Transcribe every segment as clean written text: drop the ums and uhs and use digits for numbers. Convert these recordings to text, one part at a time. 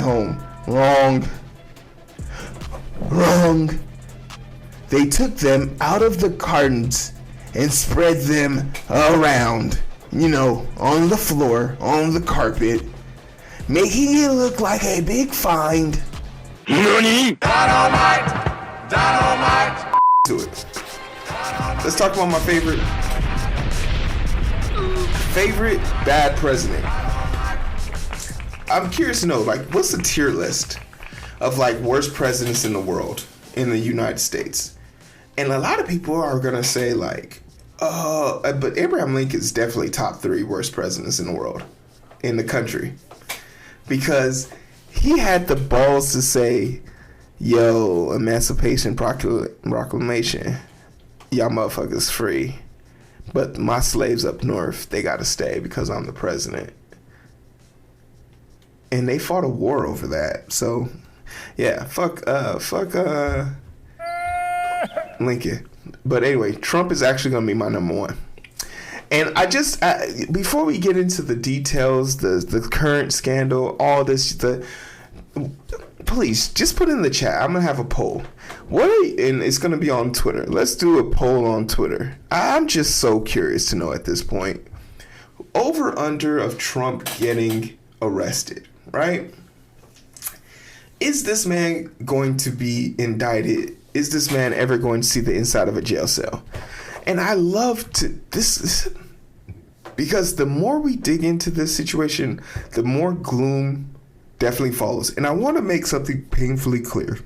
home. Wrong. They took them out of the cartons and spread them around, on the floor, on the carpet, making it look like a big find. NANI? Dynamite! To it. Let's talk about my favorite bad president. I'm curious to know, what's the tier list of, worst presidents in the world, in the United States? And a lot of people are going to say, but Abraham Lincoln's definitely top 3 worst presidents in the world, in the country. Because he had the balls to say, yo, Emancipation Proclamation, y'all motherfuckers free. But my slaves up north, they got to stay because I'm the president. And they fought a war over that. So, yeah, fuck Lincoln. But anyway, Trump is actually going to be my number 1. And before we get into the details, the current scandal, all this, please just put in the chat. I'm going to have a poll. And it's going to be on Twitter. Let's do a poll on Twitter. I'm just so curious to know at this point. Over under of Trump getting arrested, right? Is this man going to be indicted? Is this man ever going to see the inside of a jail cell? And I love this because the more we dig into this situation, the more gloom definitely follows. And I want to make something painfully clear.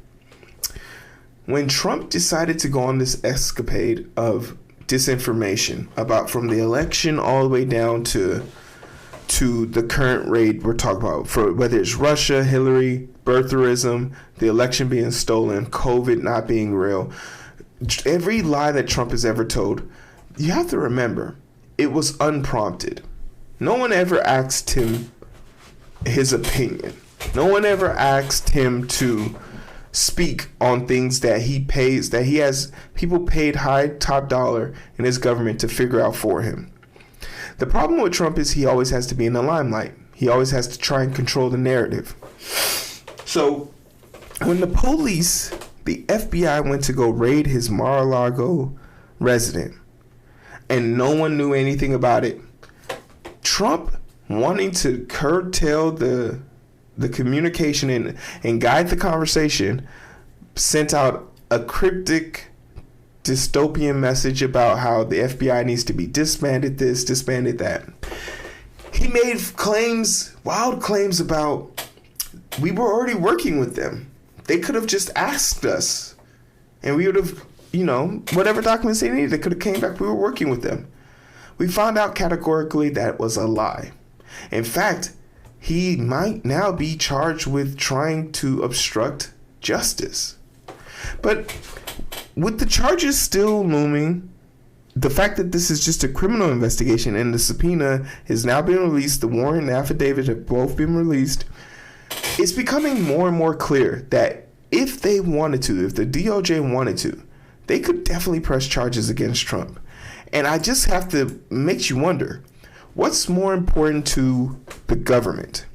When Trump decided to go on this escapade of disinformation about from the election all the way down to the current raid we're talking about, for whether it's Russia, Hillary, birtherism, the election being stolen, COVID not being real, every lie that Trump has ever told, you have to remember, it was unprompted. No one ever asked him his opinion. No one ever asked him to speak on things that he has people paid high top dollar in his government to figure out for him. The problem with Trump is he always has to be in the limelight. He always has to try and control the narrative. So when the FBI went to go raid his Mar-a-Lago residence and no one knew anything about it, Trump, wanting to curtail the communication and guide the conversation, sent out a cryptic dystopian message about how the FBI needs to be disbanded, this, disbanded that. He made wild claims about we were already working with them. They could have just asked us and we would have, whatever documents they needed, they could have came back. We were working with them. We found out categorically that was a lie. In fact, he might now be charged with trying to obstruct justice. But with the charges still looming, the fact that this is just a criminal investigation and the subpoena is now being released, the warrant and the affidavit have both been released, it's becoming more and more clear that if they wanted to, if the DOJ wanted to, they could definitely press charges against Trump. And I just have to make you wonder, what's more important to the government?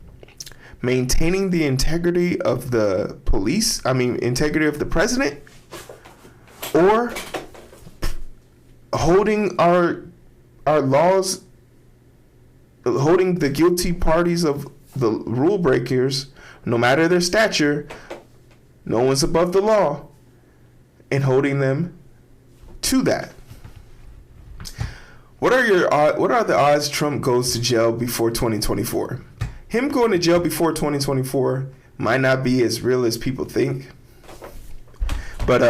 Maintaining the integrity of the integrity of the president, or holding our laws, holding the guilty parties of the rule breakers, no matter their stature, no one's above the law, and holding them to that. What are the odds Trump goes to jail before 2024? Him going to jail before 2024 might not be as real as people think. But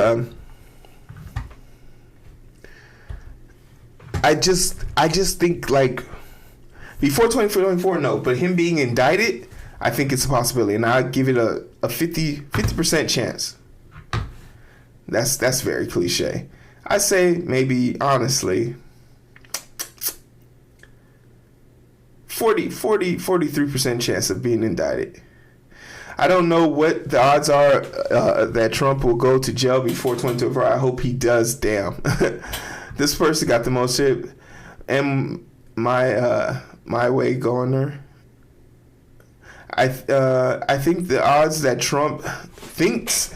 I just think before 2024, no. But him being indicted, I think it's a possibility, and I give it a 50% chance. That's very cliche. I say maybe honestly 43% chance of being indicted. I don't know what the odds are that Trump will go to jail before 2024. I hope he does. Damn. This person got the most shit. And my way governor. I think the odds that Trump thinks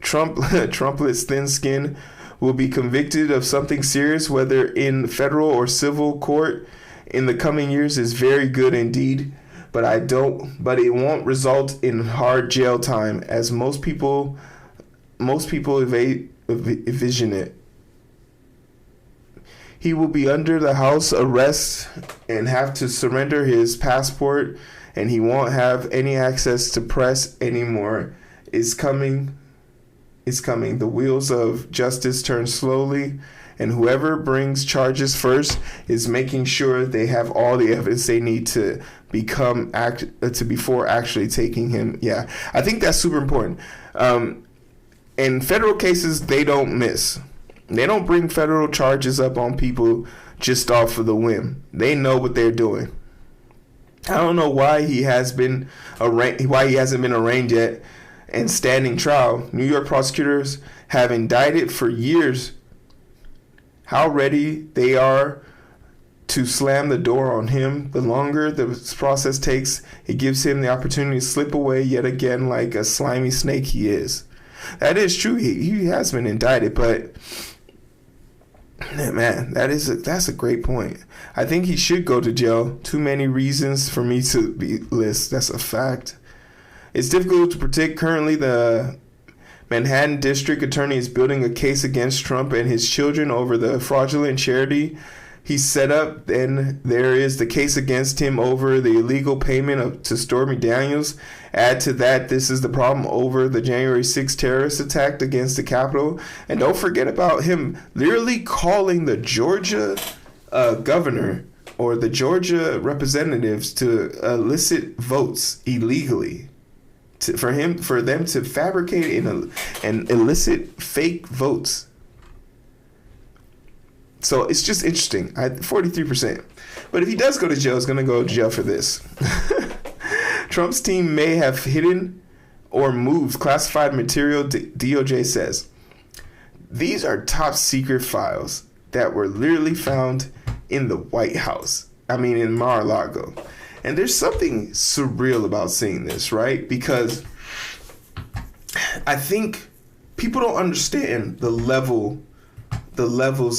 Trumplet's thin skin will be convicted of something serious, whether in federal or civil court, in the coming years is very good indeed. But it won't result in hard jail time, as most people envision it. He will be under the house arrest and have to surrender his passport, and he won't have any access to press anymore. It's coming. The wheels of justice turn slowly, and whoever brings charges first is making sure they have all the evidence they need to before actually taking him. Yeah, I think that's super important. In federal cases, they don't miss. They don't bring federal charges up on people just off of the whim. They know what they're doing. I don't know why he hasn't been arraigned yet and standing trial. New York prosecutors have indicted for years. How ready they are to slam the door on him. The longer the process takes, it gives him the opportunity to slip away yet again like a slimy snake he is. That is true. He has been indicted, but man, that's a great point. I think he should go to jail. Too many reasons for me to list. That's a fact. It's difficult to predict. Currently, the Manhattan District Attorney is building a case against Trump and his children over the fraudulent charity he set up. Then there is the case against him over the illegal payment to Stormy Daniels. Add to that, this is the problem over the January 6th terrorist attack against the Capitol. And don't forget about him literally calling the Georgia governor or the Georgia representatives to elicit votes illegally. For them to fabricate and elicit fake votes. So it's just interesting. 43%. But if he does go to jail, he's going to go to jail for this. Trump's team may have hidden or moved classified material, DOJ says. These are top secret files that were literally found in the White House. In Mar-a-Lago. And there's something surreal about seeing this, right? Because I think people don't understand the levels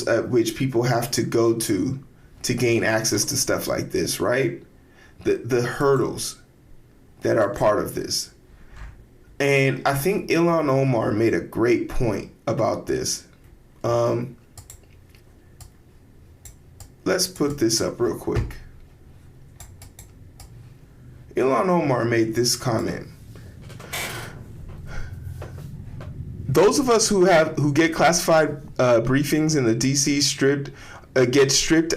at which people have to go to gain access to stuff like this, right? The hurdles that are part of this. And I think Ilhan Omar made a great point about this. Let's put this up real quick. Ilhan Omar made this comment. Those of us who get classified briefings in the DC get stripped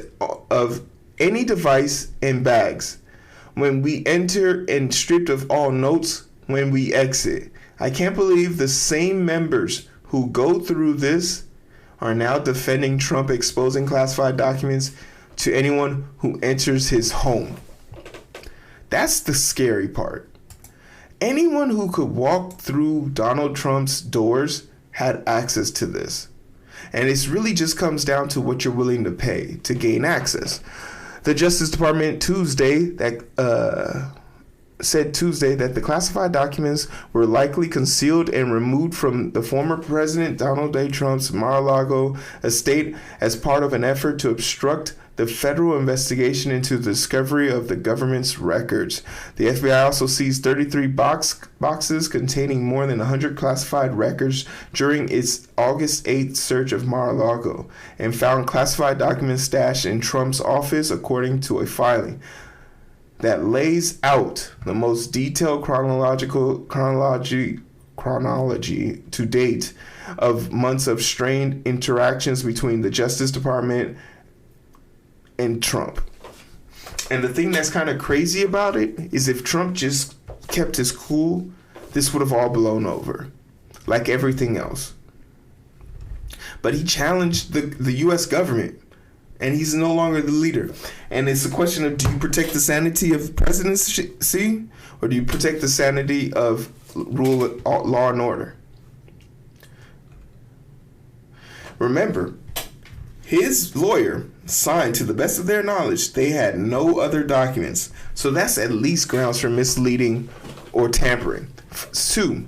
of any device and bags when we enter, and stripped of all notes when we exit. I can't believe the same members who go through this are now defending Trump exposing classified documents to anyone who enters his home. That's the scary part. Anyone who could walk through Donald Trump's doors had access to this. And it really just comes down to what you're willing to pay to gain access. The Justice Department said Tuesday that the classified documents were likely concealed and removed from the former President Donald J. Trump's Mar-a-Lago estate as part of an effort to obstruct the federal investigation into the discovery of the government's records. The FBI also seized 33 boxes containing more than 100 classified records during its August 8th search of Mar-a-Lago and found classified documents stashed in Trump's office, according to a filing that lays out the most detailed chronology to date of months of strained interactions between the Justice Department and Trump. And the thing that's kind of crazy about it is if Trump just kept his cool, this would have all blown over, like everything else. But he challenged the U.S. government, and he's no longer the leader. And it's a question of, do you protect the sanity of presidency, or do you protect the sanity of law and order? Remember, His lawyer signed, to the best of their knowledge, they had no other documents. So that's at least grounds for misleading or tampering. 2,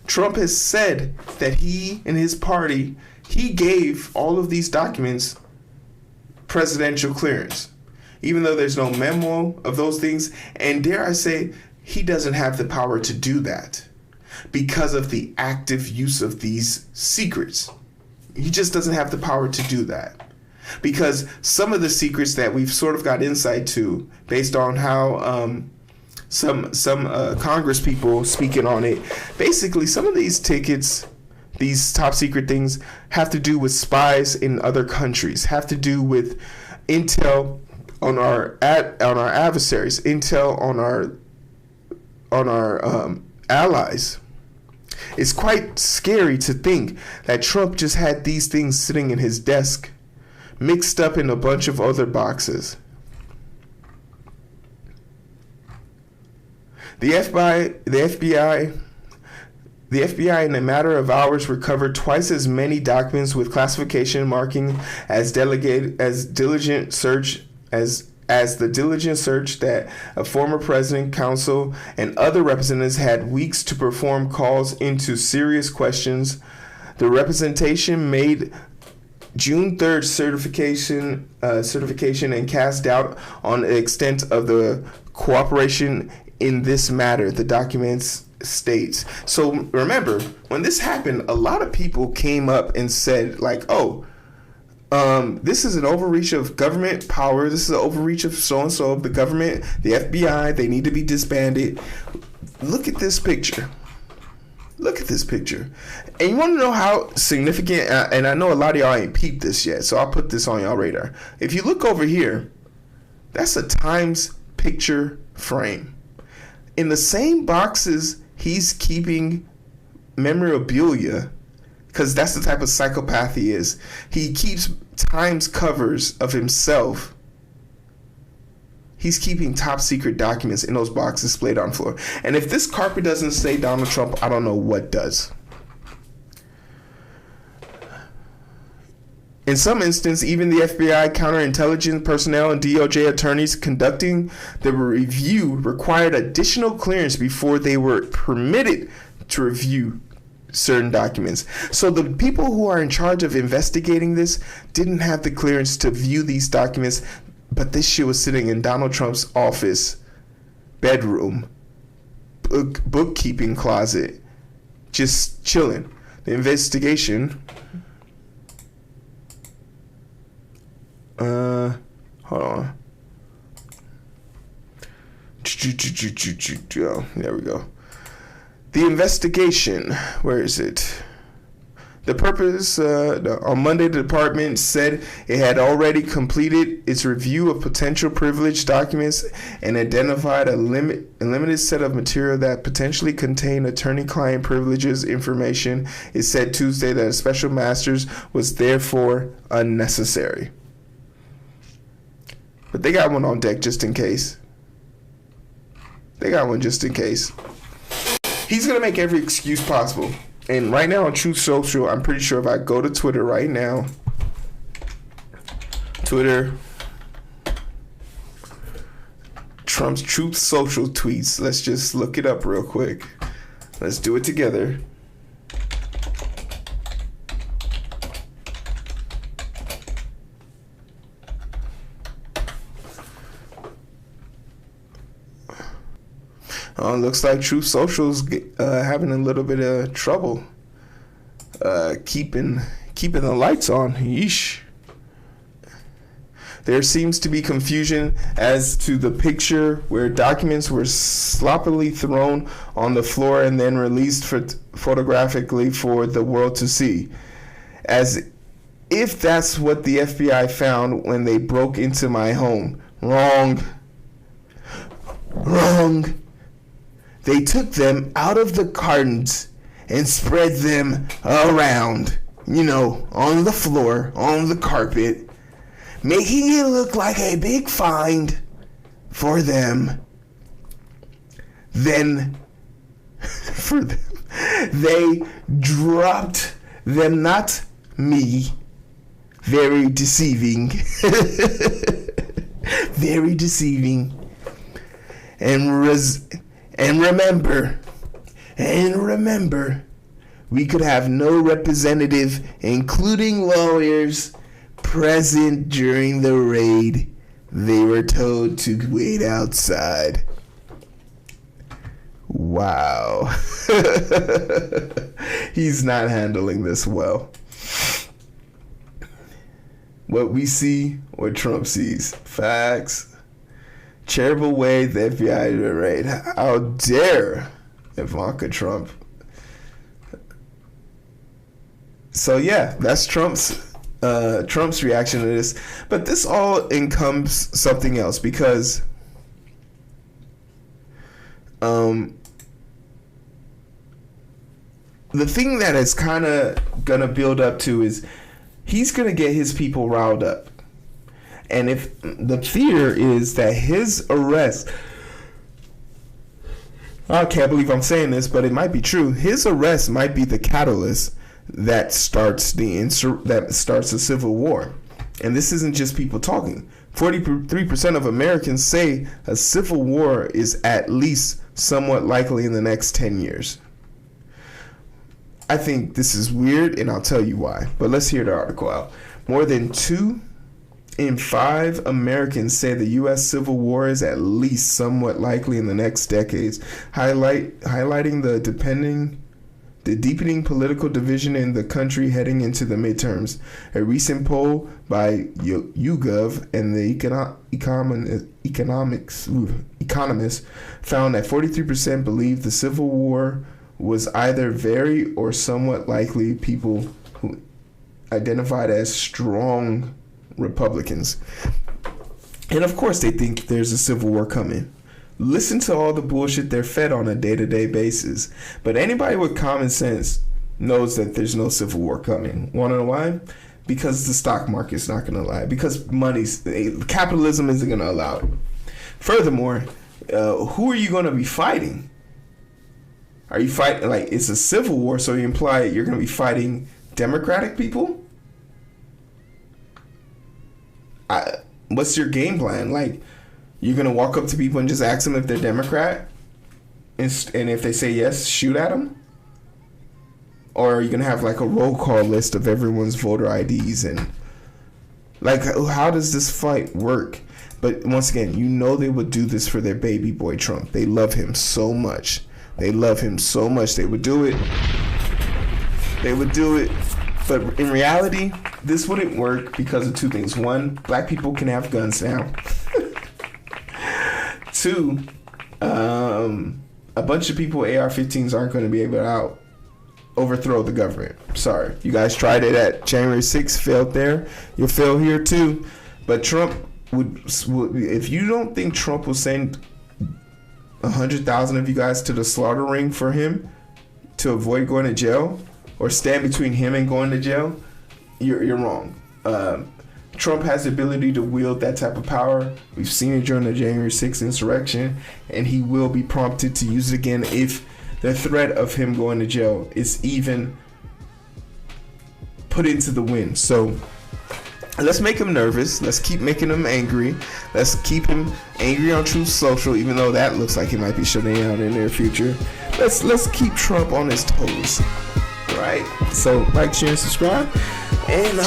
Trump has said that he and his party, he gave all of these documents presidential clearance, even though there's no memo of those things. And dare I say, he doesn't have the power to do that because of the active use of these secrets. He just doesn't have the power to do that. Because some of the secrets that we've sort of got insight to, based on how some Congress people speaking on it, basically some of these tickets, these top secret things, have to do with spies in other countries, have to do with intel on our adversaries, intel on our allies. It's quite scary to think that Trump just had these things sitting in his desk, mixed up in a bunch of other boxes. The FBI in a matter of hours recovered twice as many documents with classification marking as diligent search as the diligent search that a former president, counsel, and other representatives had weeks to perform calls into serious questions. The representation made June 3rd certification and cast doubt on the extent of the cooperation in this matter, the documents states. So remember, when this happened, a lot of people came up and said, like, this is an overreach of government power. This is an overreach of so-and-so of the government, the FBI. They need to be disbanded. Look at this picture. Look at this picture. And you want to know how significant, and I know a lot of y'all ain't peeped this yet, so I'll put this on y'all radar. If you look over here, that's a Times picture frame. In the same boxes he's keeping memorabilia, because that's the type of psychopath he is. He keeps Times covers of himself. He's keeping top secret documents in those boxes displayed on the floor. And if this carpet doesn't say Donald Trump, I don't know what does. In some instances, even the FBI counterintelligence personnel and DOJ attorneys conducting the review required additional clearance before they were permitted to review certain documents. So the people who are in charge of investigating this didn't have the clearance to view these documents, but this shit was sitting in Donald Trump's office, bedroom, bookkeeping closet, just chilling. The investigation... hold on. Oh, there we go. The investigation, where is it? The purpose, on Monday, the department said it had already completed its review of potential privileged documents and identified a limited set of material that potentially contained attorney-client privileges information. It said Tuesday that a special master's was therefore unnecessary. But they got one on deck just in case. They got one just in case. He's going to make every excuse possible. And right now on Truth Social, I'm pretty sure if I go to Twitter right now, Twitter, Trump's Truth Social tweets. Let's just look it up real quick. Let's do it together. Looks like Truth Social's having a little bit of trouble keeping the lights on. Yeesh. There seems to be confusion as to the picture where documents were sloppily thrown on the floor and then released photographically for the world to see, as if that's what the FBI found when they broke into my home. Wrong. They took them out of the cartons and spread them around, on the floor, on the carpet, making it look like a big find for them. Then, they dropped them, not me, Very deceiving. Very deceiving. And remember, we could have no representative, including lawyers, present during the raid. They were told to wait outside. Wow. He's not handling this well. What we see, what Trump sees. Facts. Charitable way the FBI to raid. How dare Ivanka Trump. So yeah, that's Trump's reaction to this. But this all encompasses something else, because the thing that is kind of gonna build up to is he's gonna get his people riled up. And if the fear is that his arrest, I can't believe I'm saying this, but it might be true. His arrest might be the catalyst that starts a civil war. And this isn't just people talking. 43% of Americans say a civil war is at least somewhat likely in the next 10 years. I think this is weird, and I'll tell you why. But let's hear the article out. More than 2 in 5 Americans say the U.S. Civil War is at least somewhat likely in the next decades, highlighting the deepening political division in the country heading into the midterms. A recent poll by YouGov and the Economist found that 43% believe the Civil War was either very or somewhat likely. People who identified as strong Republicans. And of course they think there's a civil war coming. Listen to all the bullshit they're fed on a day-to-day basis. But anybody with common sense knows that there's no civil war coming. Want to know why? Because the stock market's not going to lie. Because capitalism isn't going to allow it. Furthermore, who are you going to be fighting? Are you fighting, like, it's a civil war, so you imply you're going to be fighting Democratic people? What's your game plan? Like, you're going to walk up to people and just ask them if they're Democrat? And if they say yes, shoot at them? Or are you going to have, like, a roll call list of everyone's voter IDs? And, like, how does this fight work? But once again, you know they would do this for their baby boy Trump. They love him so much. They would do it. But in reality, this wouldn't work because of 2 things. 1, black people can have guns now. 2, a bunch of people with AR-15s aren't going to be able to overthrow the government. Sorry. You guys tried it at January 6th, failed there. You'll fail here too. But Trump would if you don't think Trump will send 100,000 of you guys to the slaughter ring for him to avoid going to jail, or stand between him and going to jail, you're wrong. Trump has the ability to wield that type of power. We've seen it during the January 6th insurrection, and he will be prompted to use it again if the threat of him going to jail is even put into the wind. So let's make him nervous. Let's keep making him angry. Let's keep him angry on Truth Social, even though that looks like he might be shutting down in the near future. Let's keep Trump on his toes. Right? So like, share, and subscribe. And